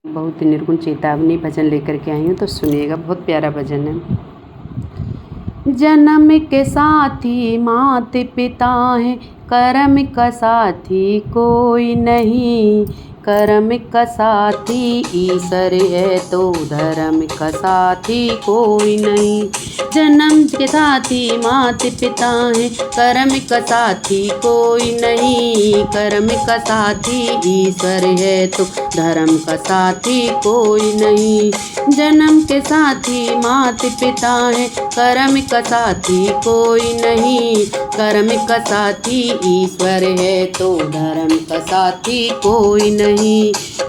बहुत ही निर्गुण चेतावनी भजन लेकर के आई हूँ, तो सुनिएगा। बहुत प्यारा भजन है। जन्म के साथी माता पिता है, कर्म का साथी कोई नहीं। कर्म का साथी ईश्वर है, तो धर्म का साथी कोई नहीं। जन्म के साथी माता पिता है, कर्म का साथी कोई नहीं। कर्म का साथी ईश्वर है, तो धर्म का साथी कोई नहीं। जन्म के साथी माता पिता है, कर्म का साथी कोई नहीं। कर्म का साथी ईश्वर है, तो धर्म का साथी कोई नहीं।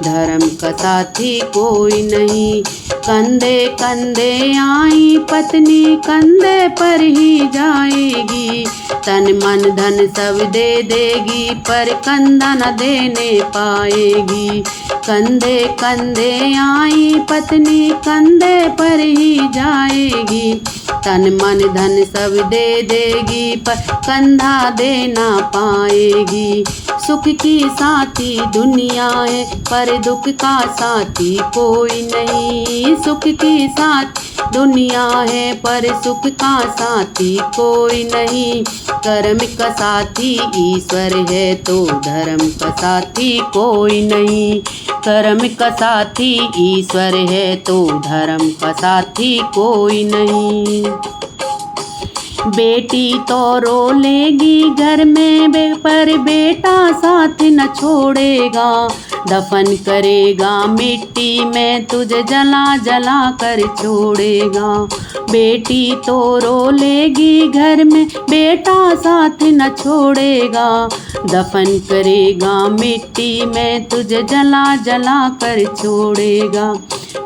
धर्म का साथी कोई नहीं। कंधे कंधे आई पत्नी, कंधे पर ही जाएगी। तन मन धन सब दे देगी, पर कंधा न देने पाएगी। कंधे कंधे आई पत्नी, कंधे पर ही जाएगी। तन मन धन सब दे देगी, पर कंधा दे ना पाएगी। सुख की साथी दुनिया है, पर दुख का साथी कोई नहीं। सुख की साथी दुनिया है, पर सुख का साथी कोई नहीं। कर्म का साथी ईश्वर है, तो धर्म का साथी कोई नहीं। कर्म का साथी ईश्वर है, तो धर्म का साथी कोई नहीं। बेटी तो रो लेगी घर में, पर बेटा साथ न छोड़ेगा। दफन करेगा मिट्टी में, तुझे जला जला कर छोड़ेगा। बेटी तो रो लेगी घर में, बेटा साथ न छोड़ेगा। दफन करेगा मिट्टी में, तुझे जला जला कर छोड़ेगा।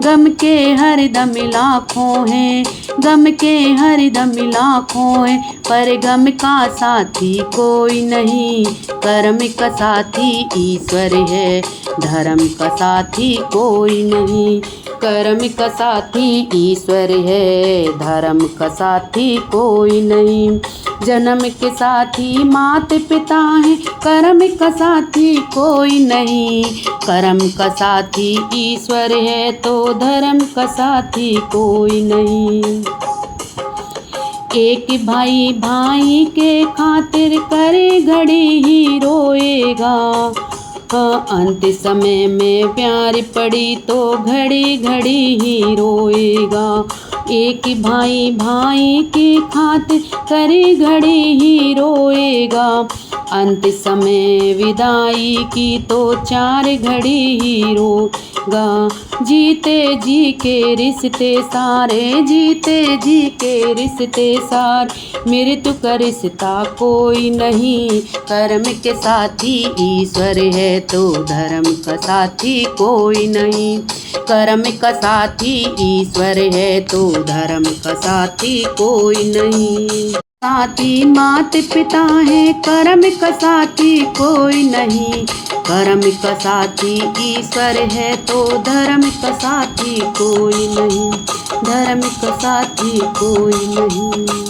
गम के हरदम लाखों हैं, गम के हरदम लाखों हैं, पर गम का साथी कोई नहीं। कर्म का साथी ईश्वर है, धर्म का साथी कोई नहीं। कर्म का साथी ईश्वर है, धर्म का साथी कोई नहीं। जन्म के साथी माता पिता है, कर्म का साथी कोई नहीं। कर्म का साथी ईश्वर है, तो धर्म का साथी कोई नहीं। एक भाई भाई के खातिर करे घड़ी ही रोएगा। अंत समय में प्यार पड़ी, तो घड़ी घड़ी ही रोएगा। एक भाई भाई की खातिर करे घड़ी ही रोएगा। अंत समय विदाई की, तो चार घड़ी ही रोगा। जीते जी के रिश्ते सारे, जीते जी के रिश्ते सारे, मृत्यु का रिश्ता कोई नहीं। कर्म के साथी ईश्वर है, तो धर्म का साथी कोई नहीं। कर्म का साथी ईश्वर है, तो धर्म का साथी कोई नहीं। साथी माता पिता है, कर्म का साथी कोई नहीं। कर्म का साथी ईश्वर है, तो धर्म का साथी कोई नहीं। धर्म का साथी कोई नहीं।